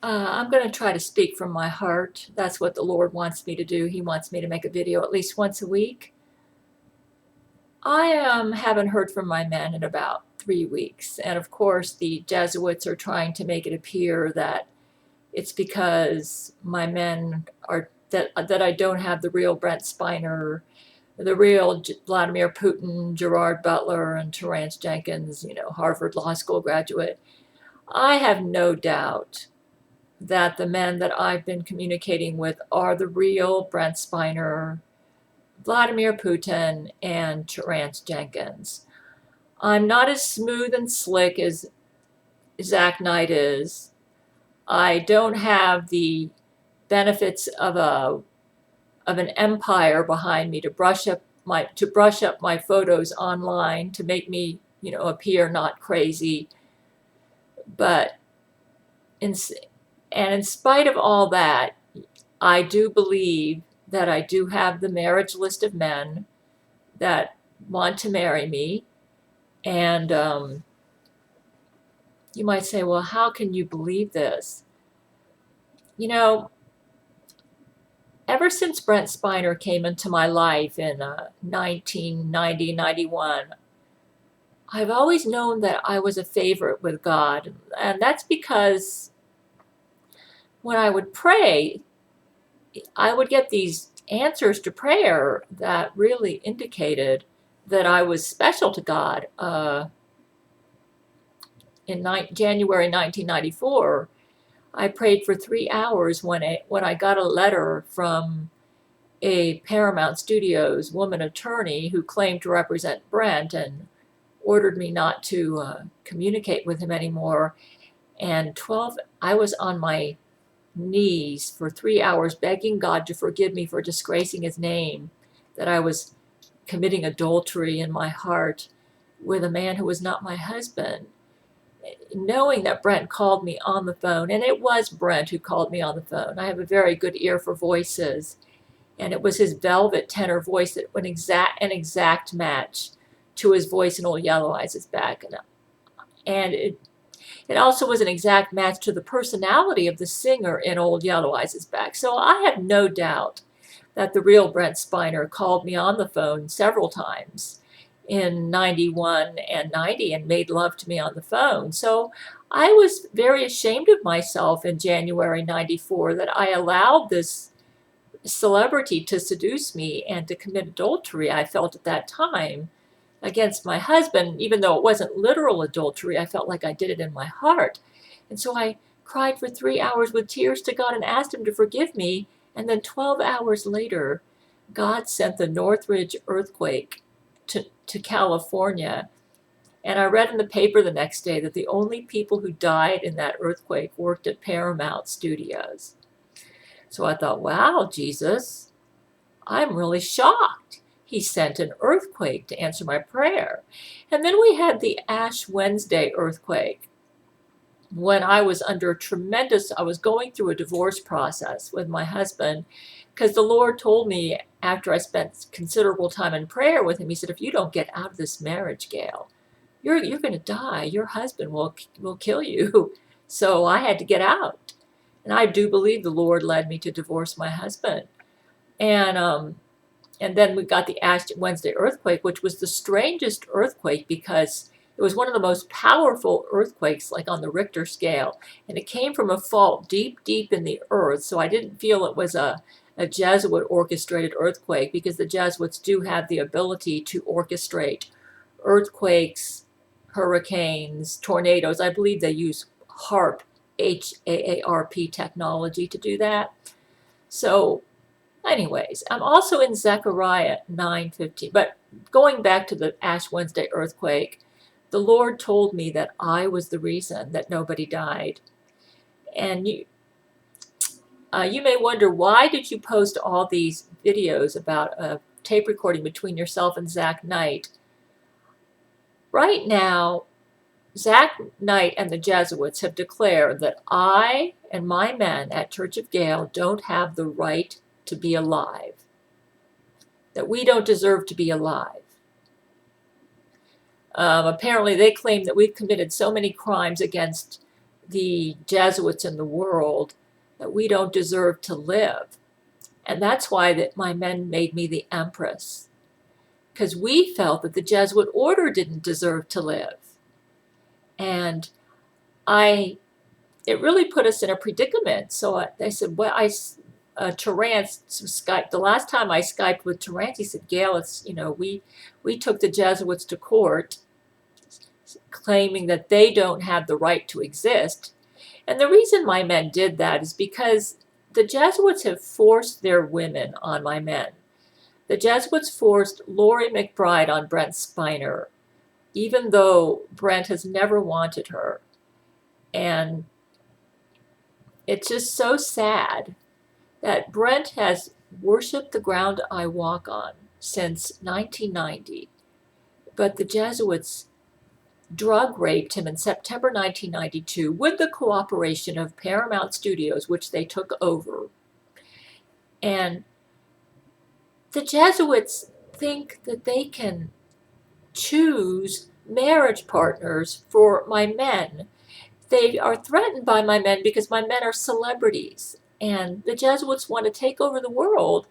I'm going to try to speak from my heart. That's what the Lord wants me to do. He wants me to make a video at least once a week. I haven't heard from my men in about 3 weeks. And of course, the Jesuits are trying to make it appear that it's because my men are that I don't have the real Brent Spiner, the real Vladimir Putin, Gerard Butler, and Terrence Jenkins, Harvard Law School graduate. I have no doubt that the men that I've been communicating with are the real Brent Spiner, Vladimir Putin, and Terrence Jenkins. I'm not as smooth and slick as Zach Knight is. I don't have the benefits of an empire behind me to brush up my photos online to make me appear not crazy. But in spite of all that, I do believe that I do have the marriage list of men that want to marry me. And you might say, well, how can you believe this? Ever since Brent Spiner came into my life in 1990, 91, I've always known that I was a favorite with God. And that's because when I would pray, I would get these answers to prayer that really indicated that I was special to God. In January 1994, I prayed for 3 hours when I got a letter from a Paramount Studios woman attorney who claimed to represent Brent and ordered me not to communicate with him anymore. And I was on my knees for 3 hours begging God to forgive me for disgracing his name, that I was committing adultery in my heart with a man who was not my husband. Knowing that Brent called me on the phone, and it was Brent who called me on the phone. I have a very good ear for voices, and it was his velvet tenor voice that an exact match to his voice in Old Yellow Eyes' Back. And it also was an exact match to the personality of the singer in Old Yellow Eyes' Back. So I have no doubt that the real Brent Spiner called me on the phone several times in 91 and 90 and made love to me on the phone. So I was very ashamed of myself in January 94 that I allowed this celebrity to seduce me and to commit adultery. I felt at that time against my husband, even though it wasn't literal adultery, I felt like I did it in my heart. And so I cried for 3 hours with tears to God and asked him to forgive me. And then 12 hours later, God sent the Northridge earthquake to California. And I read in the paper the next day that the only people who died in that earthquake worked at Paramount Studios. So I thought, wow, Jesus, I'm really shocked. He sent an earthquake to answer my prayer. And then we had the Ash Wednesday earthquake when I was I was going through a divorce process with my husband, because the Lord told me after I spent considerable time in prayer with him, he said, if you don't get out of this marriage, Gail, you're going to die. Your husband will kill you. So I had to get out. And I do believe the Lord led me to divorce my husband. And then we got the Ash Wednesday earthquake, which was the strangest earthquake because it was one of the most powerful earthquakes, like on the Richter scale. And it came from a fault deep, deep in the earth. So I didn't feel it was a Jesuit orchestrated earthquake, because the Jesuits do have the ability to orchestrate earthquakes, hurricanes, tornadoes. I believe they use HAARP, HAARP technology to do that. So anyways, I'm also in Zechariah 9:15. But going back to the Ash Wednesday earthquake, the Lord told me that I was the reason that nobody died. And you may wonder, why did you post all these videos about a tape recording between yourself and Zach Knight? Right now, Zach Knight and the Jesuits have declared that I and my men at Church of Gail don't have the right to be alive, that we don't deserve to be alive. Apparently, they claim that we've committed so many crimes against the Jesuits in the world that we don't deserve to live. And that's why that my men made me the empress, because we felt that the Jesuit order didn't deserve to live. And it really put us in a predicament. So they said, well, Terrance Skype. The last time I Skyped with Terrance, he said, Gail, we took the Jesuits to court, claiming that they don't have the right to exist. And the reason my men did that is because the Jesuits have forced their women on my men. The Jesuits forced Lori McBride on Brent Spiner, even though Brent has never wanted her. And it's just so sad that Brent has worshipped the ground I walk on since 1990. But the Jesuits drug raped him in September 1992 with the cooperation of Paramount Studios, which they took over. And the Jesuits think that they can choose marriage partners for my men. They are threatened by my men because my men are celebrities. And the Jesuits want to take over the world.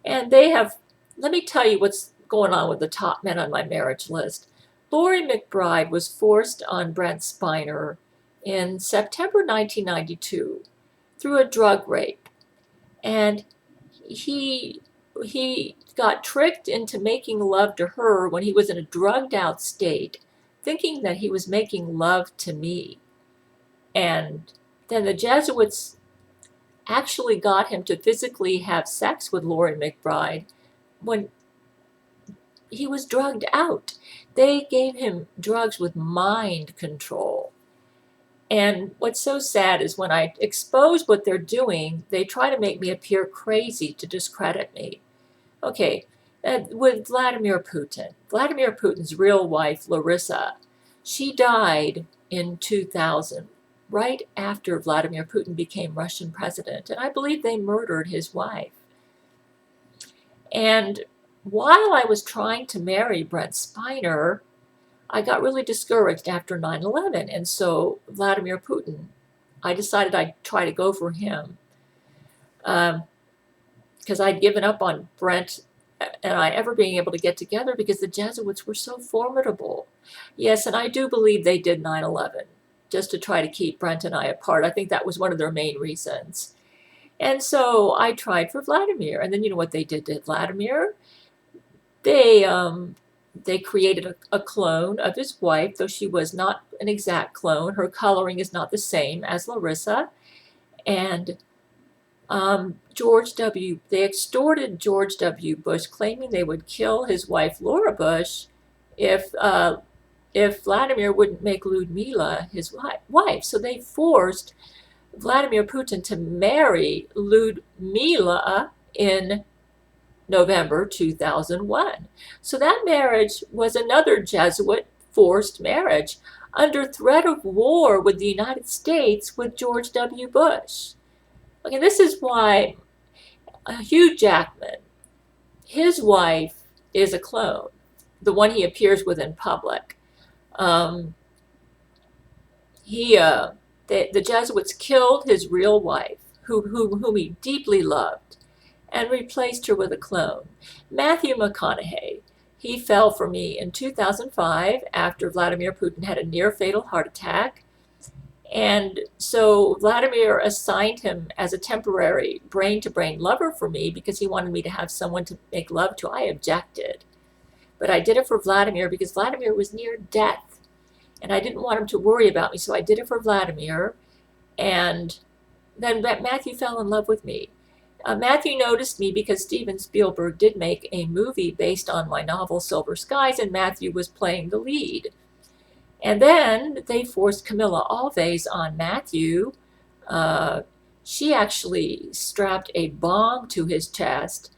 And they have, let me tell you what's going on with the top men on my marriage list. Lori McBride was forced on Brent Spiner in September 1992 through a drug rape. And he got tricked into making love to her when he was in a drugged out state, thinking that he was making love to me. And then the Jesuits actually got him to physically have sex with Lori McBride when he was drugged out. They gave him drugs with mind control. And what's so sad is when I expose what they're doing, they try to make me appear crazy to discredit me. Okay, with Vladimir Putin. Vladimir Putin's real wife, Larissa, she died in 2000, right after Vladimir Putin became Russian president. And I believe they murdered his wife. And while I was trying to marry Brent Spiner, I got really discouraged after 9/11. And so Vladimir Putin, I decided I'd try to go for him. Because I'd given up on Brent and I ever being able to get together because the Jesuits were so formidable. Yes, and I do believe they did 9/11 just to try to keep Brent and I apart. I think that was one of their main reasons. And so I tried for Vladimir. And then you know what they did to Vladimir? They created a clone of his wife, though she was not an exact clone. Her coloring is not the same as Larissa. And they extorted George W. Bush, claiming they would kill his wife, Laura Bush, if Vladimir wouldn't make Ludmila his wife. So they forced Vladimir Putin to marry Ludmila in November 2001. So that marriage was another Jesuit forced marriage under threat of war with the United States with George W. Bush. Okay, this is why Hugh Jackman, his wife is a clone, the one he appears with in public. The Jesuits killed his real wife, whom he deeply loved, and replaced her with a clone. Matthew McConaughey, he fell for me in 2005 after Vladimir Putin had a near-fatal heart attack. And so Vladimir assigned him as a temporary brain-to-brain lover for me because he wanted me to have someone to make love to. I objected. But I did it for Vladimir because Vladimir was near death. And I didn't want him to worry about me, so I did it for Vladimir. And then Matthew fell in love with me. Matthew noticed me because Steven Spielberg did make a movie based on my novel Silver Skies, and Matthew was playing the lead. And then they forced Camilla Alves on Matthew. She actually strapped a bomb to his chest,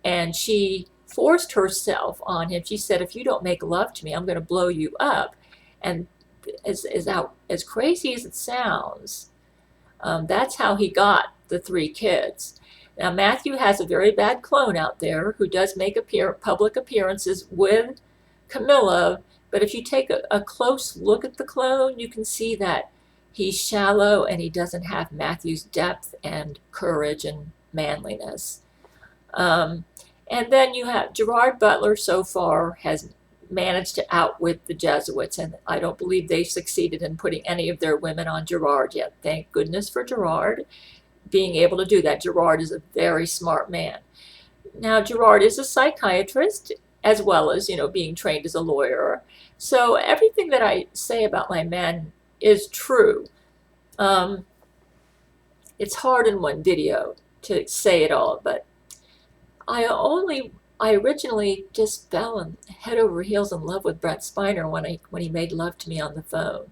and she forced herself on him. She said, if you don't make love to me, I'm going to blow you up. And as crazy as it sounds, that's how he got the 3 kids. Now, Matthew has a very bad clone out there who does make public appearances with Camilla, but if you take a close look at the clone, you can see that He's shallow and he doesn't have Matthew's depth and courage and manliness. And then you have Gerard Butler so far has managed to outwit the Jesuits, and I don't believe they've succeeded in putting any of their women on Gerard yet. Thank goodness for Gerard being able to do that. Gerard is a very smart man. Now, Gerard is a psychiatrist as well as, being trained as a lawyer. So everything that I say about my men is true. It's hard in one video to say it all, but I originally just fell head over heels in love with Brent Spiner when he made love to me on the phone.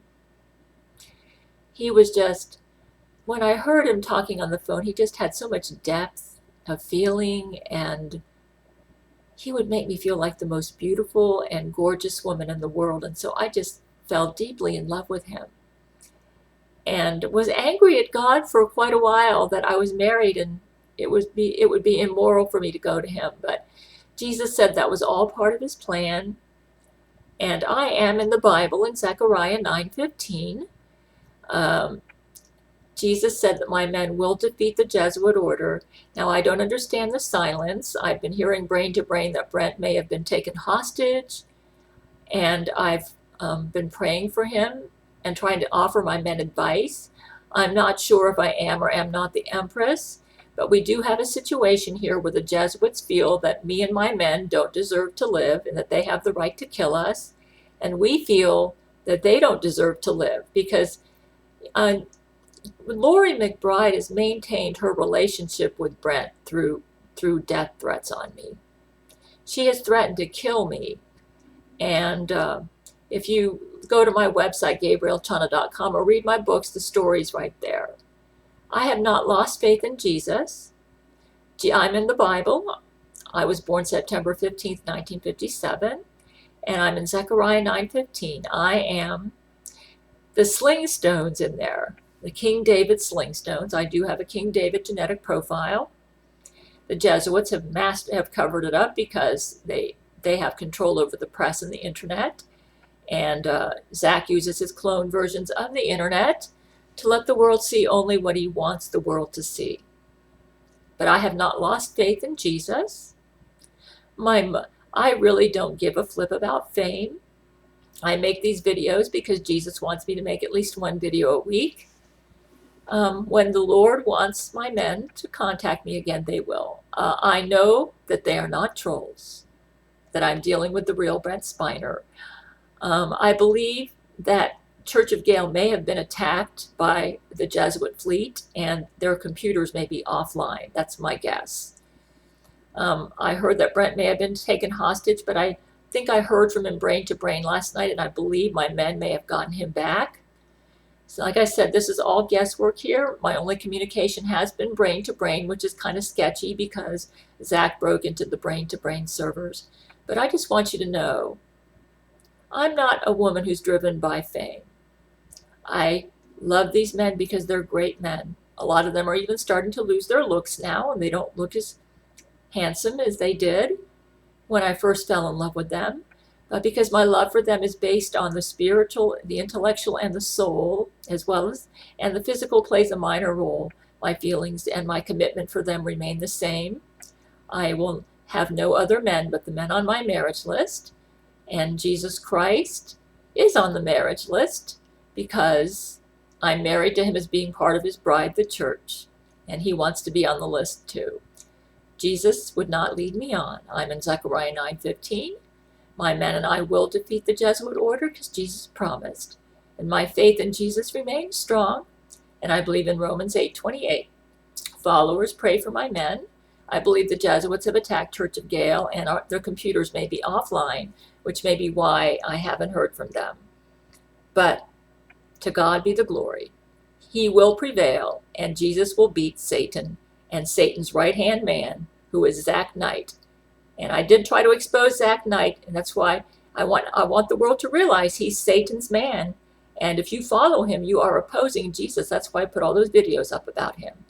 He was just, when I heard him talking on the phone, he just had so much depth of feeling, and he would make me feel like the most beautiful and gorgeous woman in the world. And so I just fell deeply in love with him and was angry at God for quite a while that I was married and it would be immoral for me to go to him. But Jesus said that was all part of his plan. And I am in the Bible in Zechariah 9:15. Jesus said that my men will defeat the Jesuit Order. Now, I don't understand the silence. I've been hearing brain to brain that Brent may have been taken hostage, and I've been praying for him and trying to offer my men advice. I'm not sure if I am or am not the Empress, but we do have a situation here where the Jesuits feel that me and my men don't deserve to live and that they have the right to kill us, and we feel that they don't deserve to live because Lori McBride has maintained her relationship with Brent through death threats on me. She has threatened to kill me. And if you go to my website, GabrielChana.com, or read my books, the story's right there. I have not lost faith in Jesus. I'm in the Bible. I was born September 15th, 1957, and I'm in Zechariah 9:15. I am the sling stones in there. The King David sling stones. I do have a King David genetic profile. The Jesuits have covered it up because they have control over the press and the internet. And Zach uses his clone versions of the internet to let the world see only what he wants the world to see. But I have not lost faith in Jesus. I really don't give a flip about fame. I make these videos because Jesus wants me to make at least one video a week. When the Lord wants my men to contact me again, they will. I know that they are not trolls, that I'm dealing with the real Brent Spiner. I believe that Church of Gail may have been attacked by the Jesuit fleet and their computers may be offline. That's my guess. I heard that Brent may have been taken hostage, but I think I heard from him brain to brain last night, and I believe my men may have gotten him back. So like I said, this is all guesswork here. My only communication has been brain to brain, which is kind of sketchy because Zach broke into the brain to brain servers. But I just want you to know, I'm not a woman who's driven by fame. I love these men because they're great men. A lot of them are even starting to lose their looks now, and they don't look as handsome as they did when I first fell in love with them. But because my love for them is based on the spiritual, the intellectual, and the soul, as well as, and the physical plays a minor role, my feelings and my commitment for them remain the same. I will have no other men but the men on my marriage list, and Jesus Christ is on the marriage list because I'm married to him as being part of his bride, the church, and he wants to be on the list too. Jesus would not lead me on. I'm in Zechariah 9:15. My men and I will defeat the Jesuit Order because Jesus promised. And my faith in Jesus remains strong. And I believe in Romans 8:28. Followers, pray for my men. I believe the Jesuits have attacked Church of Gail and their computers may be offline, which may be why I haven't heard from them. But to God be the glory. He will prevail and Jesus will beat Satan and Satan's right-hand man, who is Zach Knight. And I did try to expose Zach Knight, and that's why I want the world to realize he's Satan's man. And if you follow him, you are opposing Jesus. That's why I put all those videos up about him.